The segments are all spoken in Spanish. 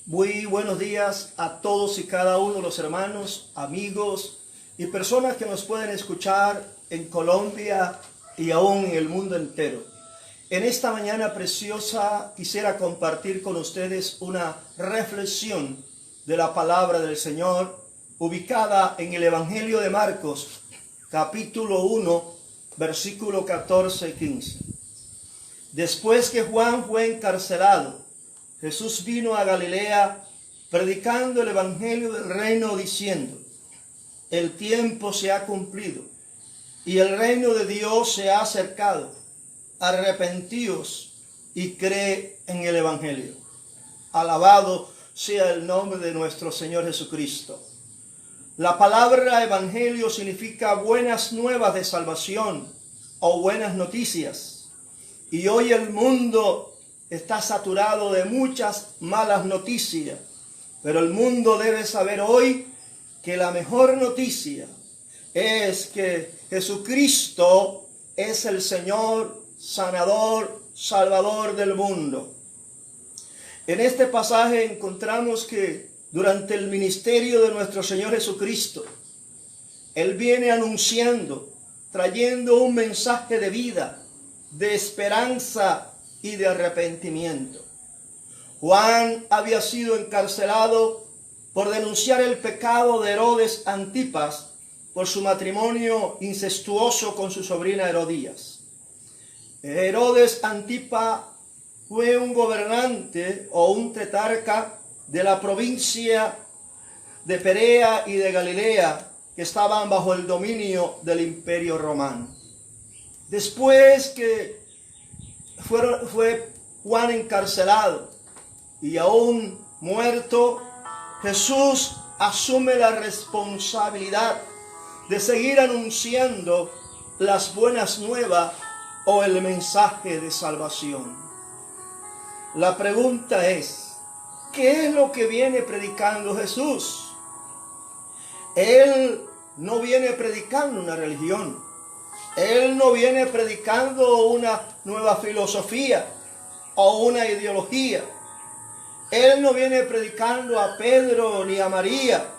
Muy buenos días a todos y cada uno de los hermanos, amigos y personas que nos pueden escuchar en Colombia y aún en el mundo entero. En esta mañana preciosa quisiera compartir con ustedes una reflexión de la palabra del Señor ubicada en el Evangelio de Marcos, capítulo 1, versículo 14 y 15. Después que Juan fue encarcelado, Jesús vino a Galilea predicando el evangelio del reino diciendo: el tiempo se ha cumplido y el reino de Dios se ha acercado. Arrepentíos y cree en el evangelio. Alabado sea el nombre de nuestro Señor Jesucristo. La palabra evangelio significa buenas nuevas de salvación o buenas noticias. Y hoy el mundo está saturado de muchas malas noticias, pero el mundo debe saber hoy que la mejor noticia es que Jesucristo es el Señor, sanador, salvador del mundo. En este pasaje encontramos que durante el ministerio de nuestro Señor Jesucristo, Él viene anunciando, trayendo un mensaje de vida, de esperanza y de arrepentimiento. Juan había sido encarcelado por denunciar el pecado de Herodes Antipas por su matrimonio incestuoso con su sobrina Herodías. Herodes Antipas fue un gobernante o un tetrarca de la provincia de Perea y de Galilea que estaban bajo el dominio del Imperio Romano. Después que fue Juan encarcelado y aún muerto, Jesús asume la responsabilidad de seguir anunciando las buenas nuevas o el mensaje de salvación. La pregunta es, ¿qué es lo que viene predicando Jesús? Él no viene predicando una religión. Él no viene predicando una nueva filosofía o una ideología. Él no viene predicando a Pedro ni a María.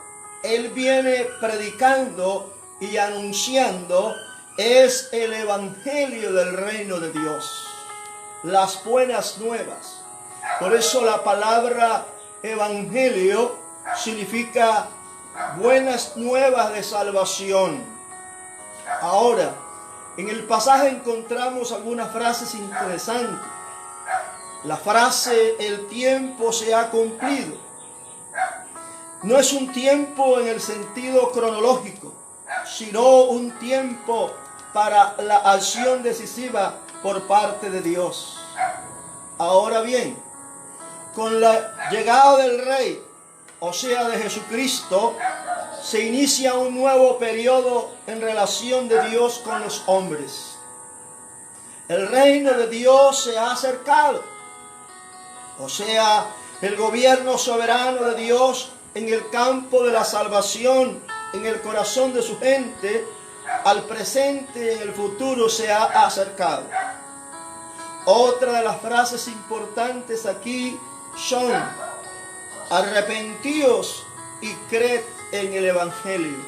Él viene predicando y anunciando es el evangelio del reino de Dios. Las buenas nuevas. Por eso la palabra evangelio significa buenas nuevas de salvación. Ahora, en el pasaje encontramos algunas frases interesantes. La frase "el tiempo se ha cumplido" no es un tiempo en el sentido cronológico, sino un tiempo para la acción decisiva por parte de Dios. Ahora bien, con la llegada del Rey, o sea de Jesucristo, se inicia un nuevo periodo en relación de Dios con los hombres. El reino de Dios se ha acercado. O sea, el gobierno soberano de Dios en el campo de la salvación, en el corazón de su gente, al presente y en el futuro se ha acercado. Otra de las frases importantes aquí son: arrepentíos y creed en el evangelio.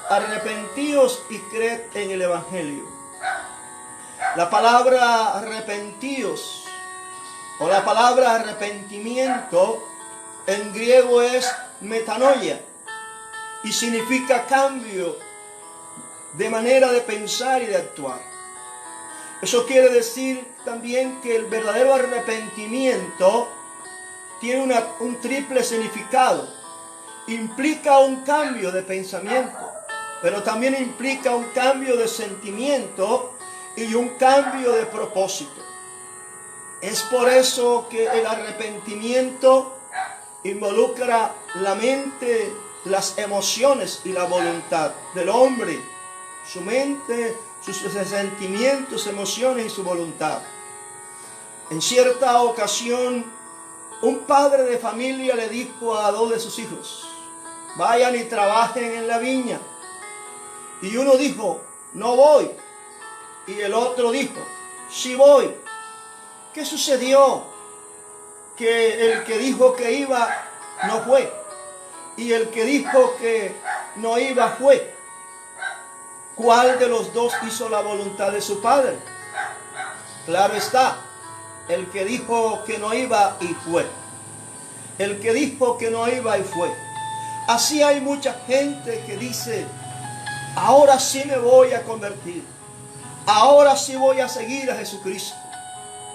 Arrepentíos y creed en el evangelio. La palabra arrepentíos o la palabra arrepentimiento en griego es metanoia y significa cambio de manera de pensar y de actuar. Eso quiere decir también que el verdadero arrepentimiento tiene un triple significado. Implica un cambio de pensamiento, pero también implica un cambio de sentimiento y un cambio de propósito. Es por eso que el arrepentimiento involucra la mente, las emociones y la voluntad del hombre, su mente, sus sentimientos, emociones y su voluntad. En cierta ocasión, un padre de familia le dijo a dos de sus hijos: vayan y trabajen en la viña. Y uno dijo: no voy. Y el otro dijo: sí voy. ¿Qué sucedió? Que el que dijo que iba no fue. Y el que dijo que no iba fue. ¿Cuál de los dos hizo la voluntad de su padre? Claro está, el que dijo que no iba y fue. El que dijo que no iba y fue. Así hay mucha gente que dice, ahora sí me voy a convertir. Ahora sí voy a seguir a Jesucristo.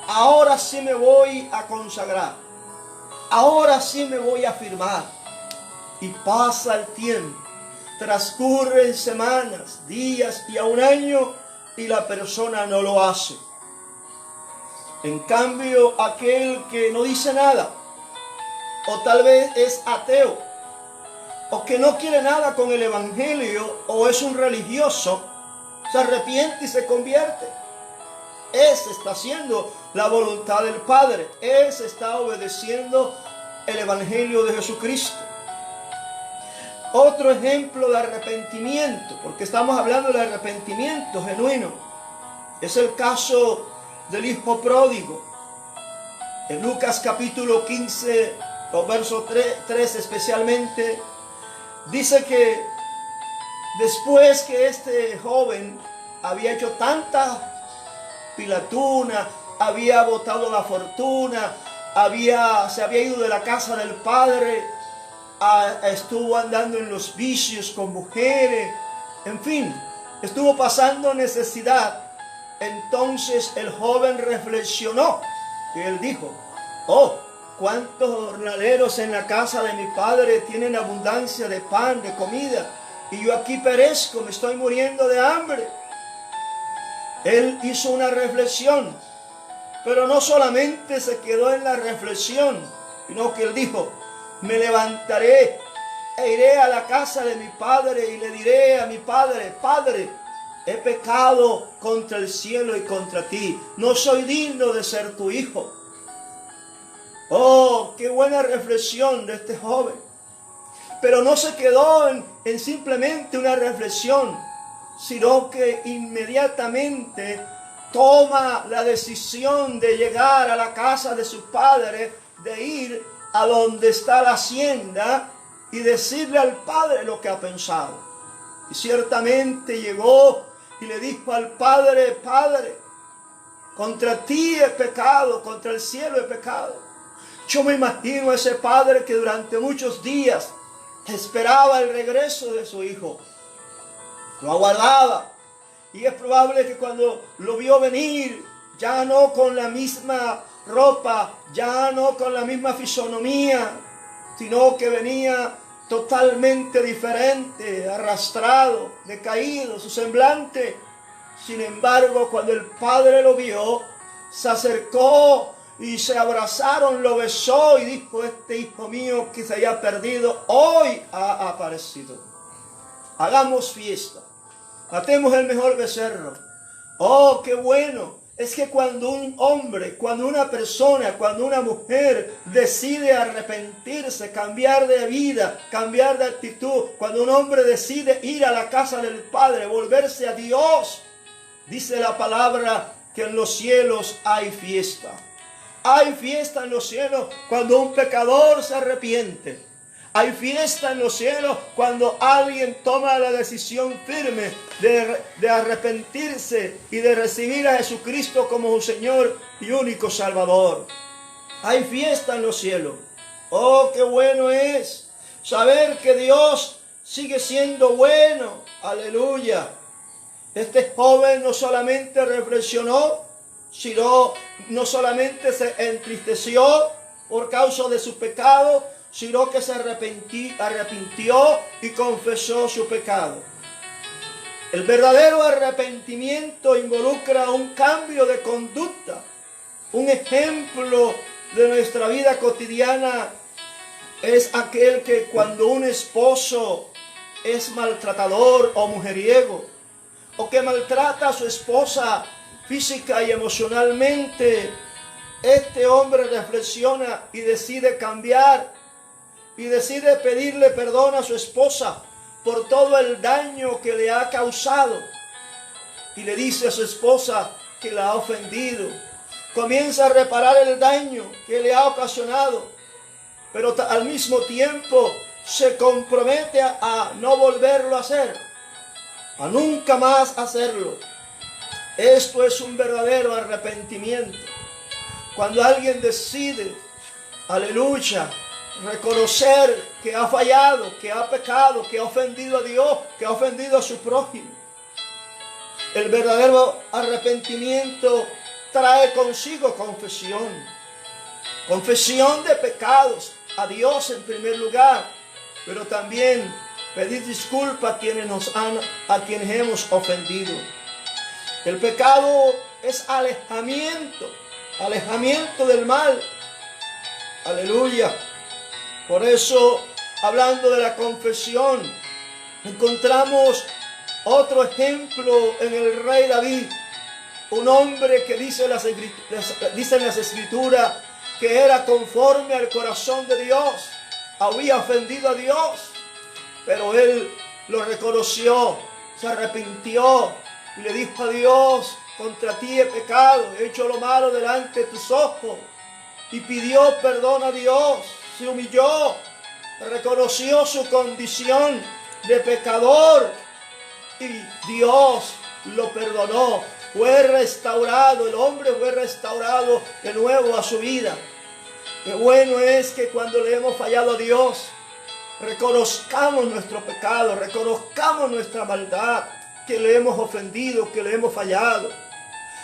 Ahora sí me voy a consagrar. Ahora sí me voy a firmar. Y pasa el tiempo. Transcurren semanas, días y a un año y la persona no lo hace. En cambio, aquel que no dice nada, o tal vez es ateo, o que no quiere nada con el evangelio, o es un religioso, se arrepiente y se convierte. Ese está haciendo la voluntad del Padre. Ese está obedeciendo el evangelio de Jesucristo. Otro ejemplo de arrepentimiento, porque estamos hablando de arrepentimiento genuino, es el caso del hijo pródigo. En Lucas capítulo 15, los versos 3 especialmente, dice que después que este joven había hecho tanta pilatuna, había botado la fortuna, se había ido de la casa del padre, estuvo andando en los vicios con mujeres, en fin, estuvo pasando necesidad. Entonces el joven reflexionó y él dijo, oh, cuántos jornaleros en la casa de mi padre tienen abundancia de pan, de comida, y yo aquí perezco, me estoy muriendo de hambre. Él hizo una reflexión, pero no solamente se quedó en la reflexión, sino que él dijo, me levantaré e iré a la casa de mi padre y le diré a mi padre, Padre, he pecado contra el cielo y contra ti, no soy digno de ser tu hijo. Oh, qué buena reflexión de este joven. Pero no se quedó en simplemente una reflexión, sino que inmediatamente toma la decisión de llegar a la casa de su padre, de ir a donde está la hacienda y decirle al padre lo que ha pensado. Y ciertamente llegó y le dijo al padre, Padre, contra ti he pecado, contra el cielo he pecado. Yo me imagino a ese padre que durante muchos días esperaba el regreso de su hijo. Lo aguardaba. Y es probable que cuando lo vio venir, ya no con la misma ropa, ya no con la misma fisonomía, sino que venía totalmente diferente, arrastrado, decaído, su semblante. Sin embargo, cuando el padre lo vio, se acercó y se abrazaron, lo besó y dijo, este hijo mío que se había perdido, hoy ha aparecido. Hagamos fiesta, matemos el mejor becerro. Oh, qué bueno. Es que cuando un hombre, cuando una persona, cuando una mujer decide arrepentirse, cambiar de vida, cambiar de actitud, cuando un hombre decide ir a la casa del Padre, volverse a Dios, dice la palabra que en los cielos hay fiesta. Hay fiesta en los cielos cuando un pecador se arrepiente. Hay fiesta en los cielos cuando alguien toma la decisión firme de arrepentirse y de recibir a Jesucristo como su Señor y único Salvador. Hay fiesta en los cielos. Oh, qué bueno es saber que Dios sigue siendo bueno. Aleluya. Este joven no solamente reflexionó, sino no solamente se entristeció por causa de su pecado, sino que se arrepintió y confesó su pecado. El verdadero arrepentimiento involucra un cambio de conducta. Un ejemplo de nuestra vida cotidiana es aquel que cuando un esposo es maltratador o mujeriego, o que maltrata a su esposa física y emocionalmente, este hombre reflexiona y decide cambiar y decide pedirle perdón a su esposa por todo el daño que le ha causado. Y le dice a su esposa que la ha ofendido. Comienza a reparar el daño que le ha ocasionado. pero al mismo tiempo se compromete a no volverlo a hacer, a nunca más hacerlo. Esto es un verdadero arrepentimiento. Cuando alguien decide, aleluya, reconocer que ha fallado, que ha pecado, que ha ofendido a Dios, que ha ofendido a su prójimo. El verdadero arrepentimiento trae consigo confesión. Confesión de pecados a Dios en primer lugar, pero también pedir disculpas a quienes hemos ofendido. El pecado es alejamiento del mal. Aleluya. Por eso, hablando de la confesión, encontramos otro ejemplo en el rey David, un hombre que dice en las Escrituras que era conforme al corazón de Dios, había ofendido a Dios, pero él lo reconoció, se arrepintió y le dijo a Dios: contra ti he pecado, he hecho lo malo delante de tus ojos, y pidió perdón a Dios, se humilló, reconoció su condición de pecador y Dios lo perdonó. Fue restaurado, el hombre fue restaurado de nuevo a su vida. Qué bueno es que cuando le hemos fallado a Dios, reconozcamos nuestro pecado, reconozcamos nuestra maldad, que le hemos ofendido, que le hemos fallado.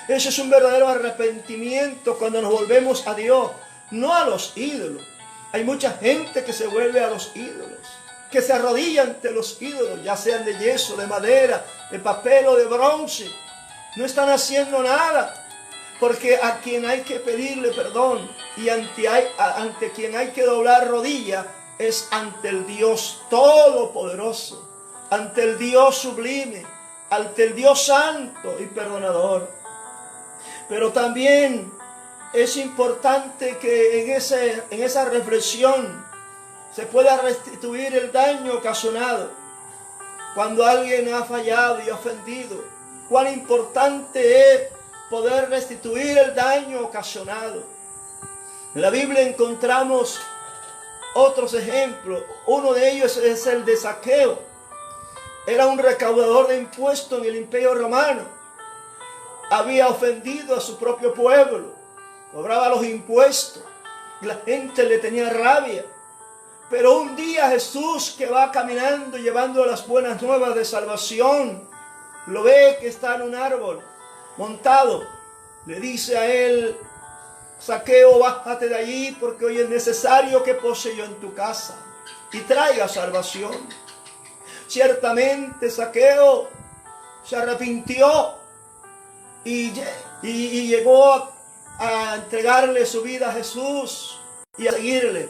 Eso es un verdadero arrepentimiento cuando nos volvemos a Dios, no a los ídolos. Hay mucha gente que se vuelve a los ídolos, que se arrodilla ante los ídolos, ya sean de yeso, de madera, de papel o de bronce. No están haciendo nada, porque a quien hay que pedirle perdón y ante quien hay que doblar rodilla es ante el Dios Todopoderoso, ante el Dios sublime, ante el Dios santo y perdonador. Pero también es importante que en esa reflexión se pueda restituir el daño ocasionado. Cuando alguien ha fallado y ofendido, cuán importante es poder restituir el daño ocasionado. En la Biblia encontramos otros ejemplos. Uno de ellos es el de Zaqueo. Era un recaudador de impuestos en el Imperio Romano. Había ofendido a su propio pueblo, cobraba los impuestos y la gente le tenía rabia. Pero un día Jesús, que va caminando llevando las buenas nuevas de salvación, lo ve que está en un árbol montado. Le dice a él: Zaqueo, bájate de allí, porque hoy es necesario que pose yo en tu casa y traiga salvación. Ciertamente Zaqueo se arrepintió y llegó a entregarle su vida a Jesús y a seguirle.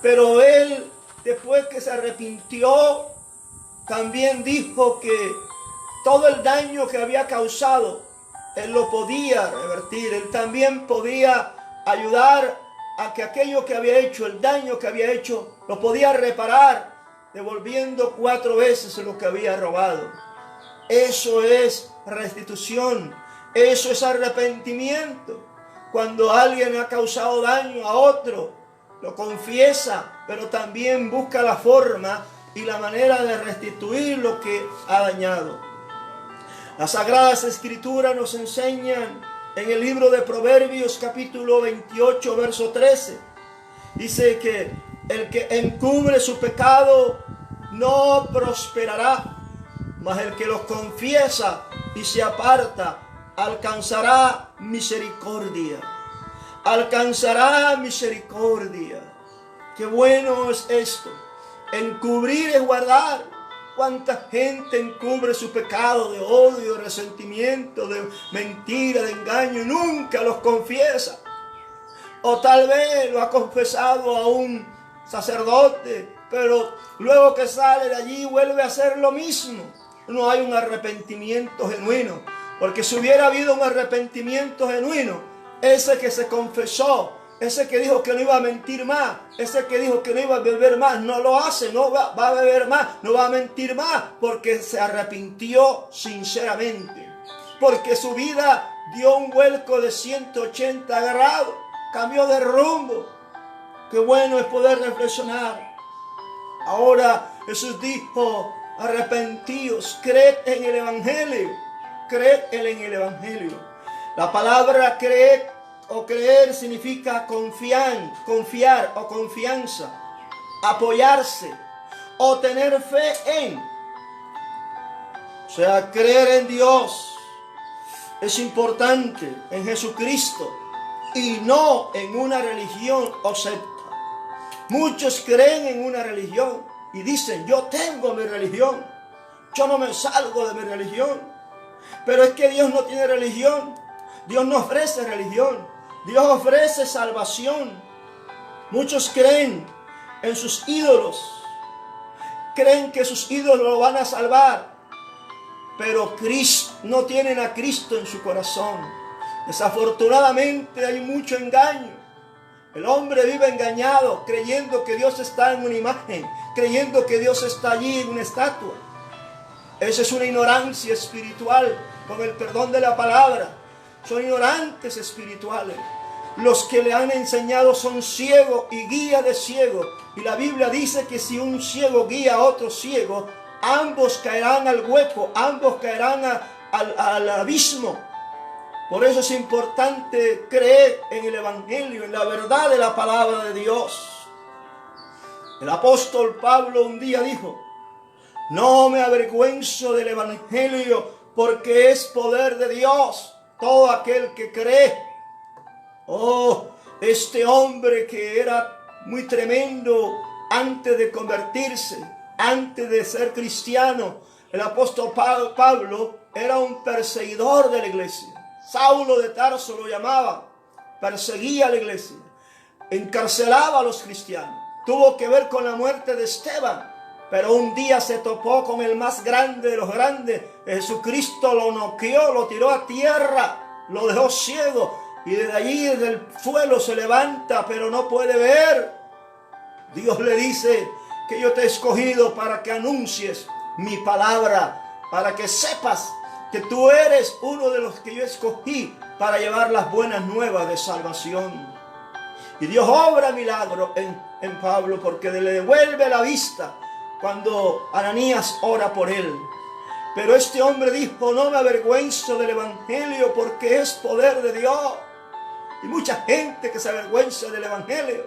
Pero él, después que se arrepintió, también dijo que todo el daño que había causado, él lo podía revertir. Él también podía ayudar a que aquello que había hecho, el daño que había hecho, lo podía reparar, devolviendo 4 veces lo que había robado. Eso es restitución, eso es arrepentimiento. Cuando alguien ha causado daño a otro, lo confiesa, pero también busca la forma y la manera de restituir lo que ha dañado. Las Sagradas Escrituras nos enseñan en el libro de Proverbios capítulo 28 verso 13. Dice que el que encubre su pecado no prosperará, mas el que los confiesa y se aparta alcanzará misericordia. Alcanzará misericordia. Qué bueno es esto. Encubrir es guardar. ¿Cuánta gente encubre su pecado de odio, de resentimiento, de mentira, de engaño y nunca los confiesa? O tal vez lo ha confesado a un sacerdote, pero luego que sale de allí vuelve a hacer lo mismo. No hay un arrepentimiento genuino, porque si hubiera habido un arrepentimiento genuino, ese que se confesó, ese que dijo que no iba a mentir más, ese que dijo que no iba a beber más, no lo hace, no va a beber más, no va a mentir más, porque se arrepintió sinceramente, porque su vida dio un vuelco de 180 grados, cambió de rumbo, Qué bueno es poder reflexionar. Ahora Jesús dijo, arrepentíos, creed en el Evangelio. Creed en el Evangelio. La palabra creer o creer significa confiar o confianza, apoyarse o tener fe en. O sea, creer en Dios es importante, en Jesucristo, y no en una religión o secta. Muchos creen en una religión y dicen, yo tengo mi religión, yo no me salgo de mi religión. Pero es que Dios no tiene religión, Dios no ofrece religión, Dios ofrece salvación. Muchos creen en sus ídolos, creen que sus ídolos lo van a salvar, pero no tienen a Cristo en su corazón. Desafortunadamente hay mucho engaño. El hombre vive engañado, creyendo que Dios está en una imagen, creyendo que Dios está allí en una estatua. Esa es una ignorancia espiritual, con el perdón de la palabra. Son ignorantes espirituales. Los que le han enseñado son ciegos y guía de ciegos. Y la Biblia dice que si un ciego guía a otro ciego, ambos caerán al hueco, ambos caerán al abismo. Por eso es importante creer en el Evangelio, en la verdad de la palabra de Dios. El apóstol Pablo un día dijo, no me avergüenzo del Evangelio porque es poder de Dios, todo aquel que cree. Oh, este hombre que era muy tremendo antes de convertirse, antes de ser cristiano, el apóstol Pablo era un perseguidor de la iglesia. Saulo de Tarso lo llamaba, perseguía a la iglesia, encarcelaba a los cristianos. Tuvo que ver con la muerte de Esteban, pero un día se topó con el más grande de los grandes. Jesucristo lo noqueó, lo tiró a tierra, lo dejó ciego, y desde allí, desde el suelo, se levanta, pero no puede ver. Dios le dice que yo te he escogido para que anuncies mi palabra, para que sepas que tú eres uno de los que yo escogí para llevar las buenas nuevas de salvación. Y Dios obra milagro en Pablo, porque le devuelve la vista cuando Ananías ora por él. Pero este hombre dijo, no me avergüenzo del Evangelio porque es poder de Dios. Y mucha gente que se avergüenza del Evangelio,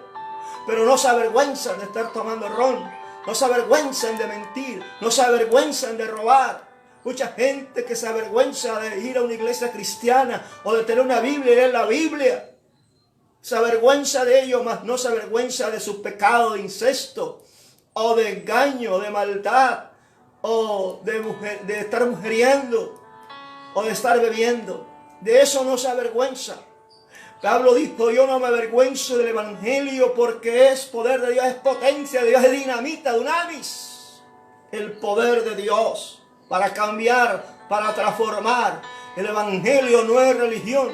pero no se avergüenzan de estar tomando ron, no se avergüenzan de mentir, no se avergüenzan de robar. Mucha gente que se avergüenza de ir a una iglesia cristiana o de tener una Biblia y leer la Biblia. Se avergüenza de ello, mas no se avergüenza de su pecado de incesto, o de engaño, de maldad, o de estar mujeriendo, o de estar bebiendo. De eso no se avergüenza. Pablo dijo, yo no me avergüenzo del Evangelio porque es poder de Dios, es potencia de Dios, es dinamita, dunamis. El poder de Dios para cambiar, para transformar. El Evangelio no es religión.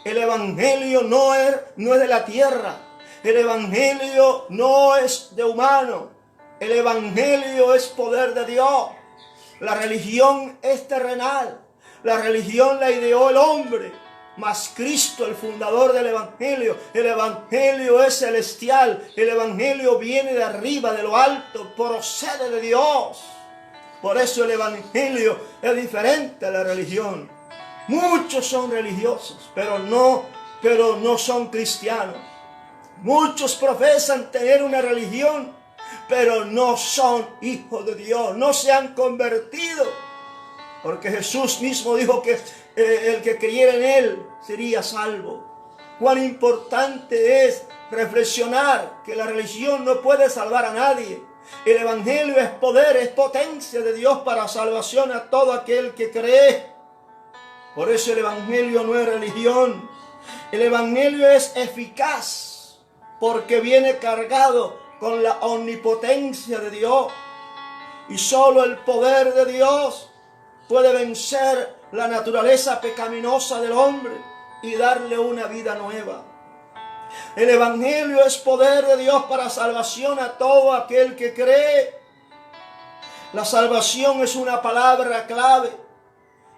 El Evangelio no es de la tierra. El Evangelio no es de humano. El Evangelio es poder de Dios. La religión es terrenal. La religión la ideó el hombre. Mas Cristo, el fundador del Evangelio, el Evangelio es celestial. El Evangelio viene de arriba, de lo alto, procede de Dios. Por eso el Evangelio es diferente a la religión. Muchos son religiosos, pero no son cristianos. Muchos profesan tener una religión, pero no son hijos de Dios, no se han convertido. Porque Jesús mismo dijo que el que creyera en Él sería salvo. Cuán importante es reflexionar que la religión no puede salvar a nadie. El Evangelio es poder, es potencia de Dios para salvación a todo aquel que cree. Por eso el Evangelio no es religión. El Evangelio es eficaz porque viene cargado con la omnipotencia de Dios. Y solo el poder de Dios puede vencer la naturaleza pecaminosa del hombre y darle una vida nueva. El Evangelio es poder de Dios para salvación a todo aquel que cree. La salvación es una palabra clave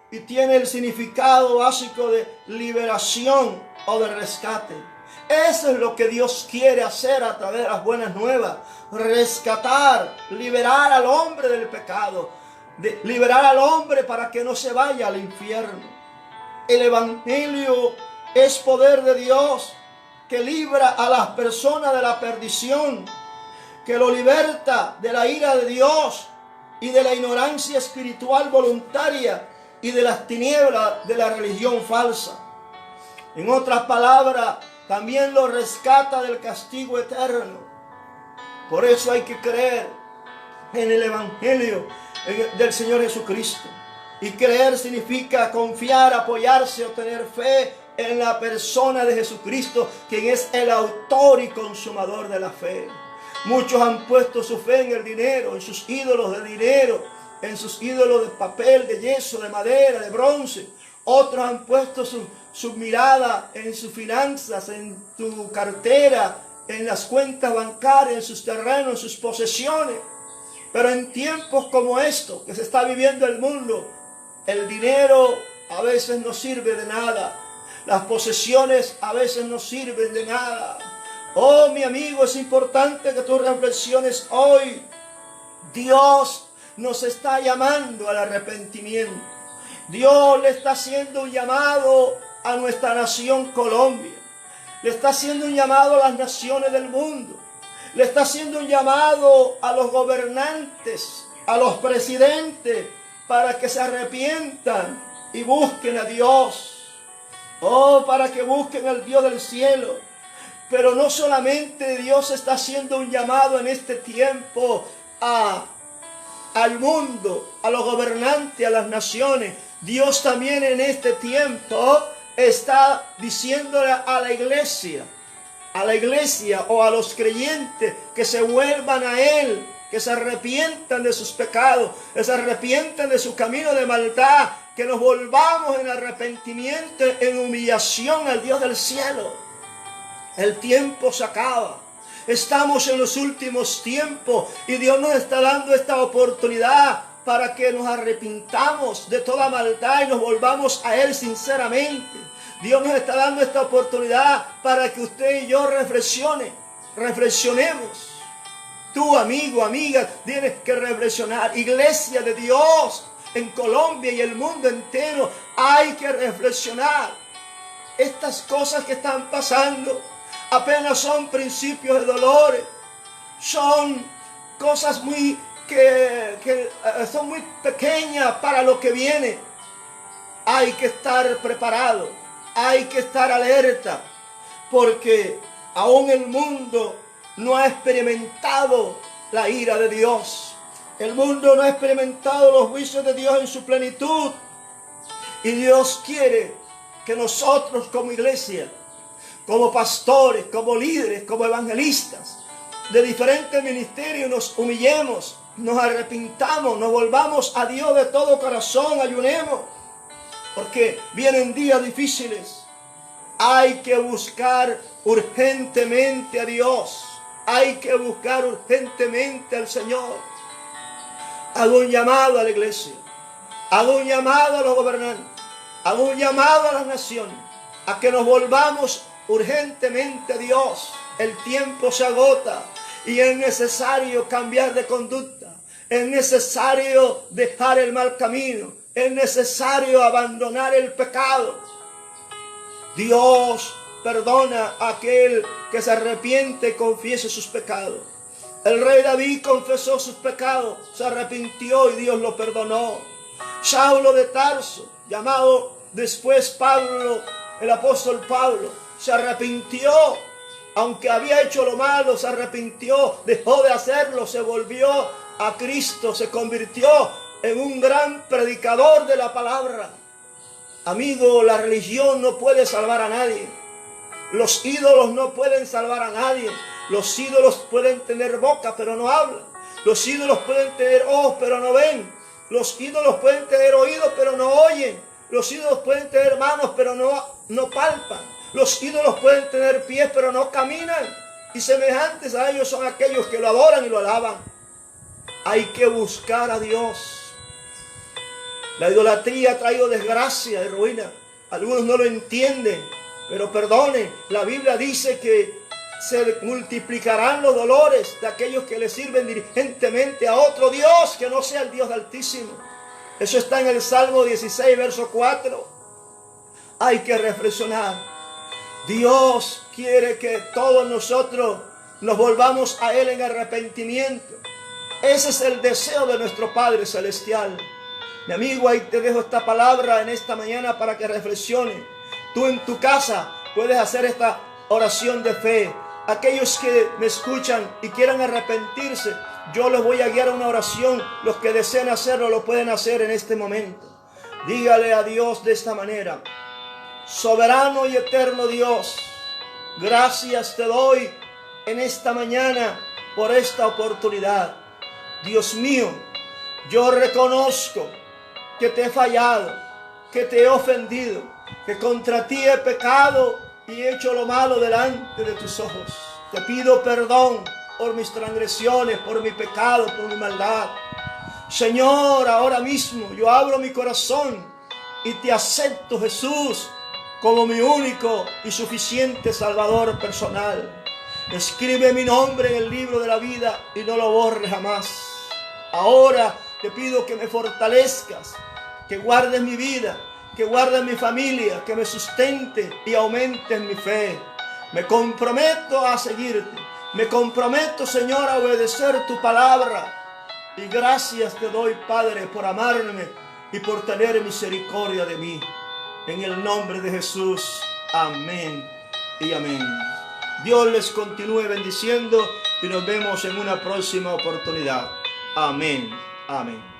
y tiene el significado básico de liberación o de rescate. Eso es lo que Dios quiere hacer a través de las buenas nuevas. Rescatar, liberar al hombre del pecado. Liberar al hombre para que no se vaya al infierno. El evangelio es poder de Dios que libra a las personas de la perdición, que lo liberta de la ira de Dios y de la ignorancia espiritual voluntaria y de las tinieblas de la religión falsa. En otras palabras, también lo rescata del castigo eterno. Por eso hay que creer en el evangelio del Señor Jesucristo. Y creer significa confiar, apoyarse o tener fe en la persona de Jesucristo, quien es el autor y consumador de la fe. Muchos han puesto su fe en el dinero, en sus ídolos de dinero, en sus ídolos de papel, de yeso, de madera, de bronce. Otros han puesto su mirada en sus finanzas, en tu cartera, en las cuentas bancarias, en sus terrenos, en sus posesiones. Pero en tiempos como estos que se está viviendo el mundo, el dinero a veces no sirve de nada. Las posesiones a veces no sirven de nada. Oh, mi amigo, es importante que tú reflexiones hoy. Dios nos está llamando al arrepentimiento. Dios le está haciendo un llamado a nuestra nación Colombia. Le está haciendo un llamado a las naciones del mundo. Le está haciendo un llamado a los gobernantes, a los presidentes, para que se arrepientan y busquen a Dios. Oh, para que busquen al Dios del cielo. Pero no solamente Dios está haciendo un llamado en este tiempo al mundo, a los gobernantes, a las naciones. Dios también en este tiempo está diciéndole a la iglesia o a los creyentes que se vuelvan a Él, que se arrepientan de sus pecados, que se arrepientan de su camino de maldad, que nos volvamos en arrepentimiento, en humillación al Dios del cielo. El tiempo se acaba. Estamos en los últimos tiempos y Dios nos está dando esta oportunidad para que nos arrepintamos de toda maldad y nos volvamos a Él sinceramente. Dios nos está dando esta oportunidad para que usted y yo reflexionemos. Tú, amigo, amiga, tienes que reflexionar. Iglesia de Dios en Colombia y el mundo entero, hay que reflexionar. Estas cosas que están pasando apenas son principios de dolores. Son cosas que son muy pequeñas para lo que viene. Hay que estar preparado, hay que estar alerta, porque aún el mundo no ha experimentado la ira de Dios. El mundo no ha experimentado los juicios de Dios en su plenitud. Y Dios quiere que nosotros como iglesia, como pastores, como líderes, como evangelistas de diferentes ministerios, nos humillemos, nos arrepintamos, nos volvamos a Dios de todo corazón, ayunemos, porque vienen días difíciles. Hay que buscar urgentemente a Dios, hay que buscar urgentemente al Señor. Hago un llamado a la iglesia, hago un llamado a los gobernantes, hago un llamado a las naciones, a que nos volvamos urgentemente a Dios. El tiempo se agota y es necesario cambiar de conducta, es necesario dejar el mal camino, es necesario abandonar el pecado. Dios perdona a aquel que se arrepiente y confiese sus pecados. El rey David confesó sus pecados, se arrepintió y Dios lo perdonó. Saulo de Tarso, llamado después Pablo, el apóstol Pablo, se arrepintió. Aunque había hecho lo malo, se arrepintió, dejó de hacerlo, se volvió a Cristo, se convirtió en un gran predicador de la palabra. Amigo, la religión no puede salvar a nadie. Los ídolos no pueden salvar a nadie. Los ídolos pueden tener boca, pero no hablan. Los ídolos pueden tener ojos, pero no ven. Los ídolos pueden tener oídos, pero no oyen. Los ídolos pueden tener manos, pero no palpan. Los ídolos pueden tener pies, pero no caminan. Y semejantes a ellos son aquellos que lo adoran y lo alaban. Hay que buscar a Dios. La idolatría ha traído desgracia y ruina. Algunos no lo entienden. Pero perdone, la Biblia dice que se multiplicarán los dolores de aquellos que le sirven diligentemente a otro Dios que no sea el Dios Altísimo. Eso está en el Salmo 16, verso 4. Hay que reflexionar. Dios quiere que todos nosotros nos volvamos a Él en arrepentimiento. Ese es el deseo de nuestro Padre Celestial. Mi amigo, ahí te dejo esta palabra en esta mañana para que reflexiones. Tú en tu casa puedes hacer esta oración de fe. Aquellos que me escuchan y quieran arrepentirse, yo les voy a guiar a una oración. Los que deseen hacerlo lo pueden hacer en este momento. Dígale a Dios de esta manera: soberano y eterno Dios, gracias te doy en esta mañana por esta oportunidad. Dios mío, yo reconozco que te he fallado, que te he ofendido, que contra ti he pecado y he hecho lo malo delante de tus ojos. Te pido perdón por mis transgresiones, por mi pecado, por mi maldad. Señor, ahora mismo yo abro mi corazón y te acepto, Jesús, como mi único y suficiente Salvador personal. Escribe mi nombre en el libro de la vida y no lo borres jamás. Ahora te pido que me fortalezcas, que guardes mi vida, que guardes mi familia, que me sustente y aumentes mi fe. Me comprometo a seguirte. Me comprometo, Señor, a obedecer tu palabra. Y gracias te doy, Padre, por amarme y por tener misericordia de mí. En el nombre de Jesús. Amén y amén. Dios les continúe bendiciendo y nos vemos en una próxima oportunidad. Amén. Amén.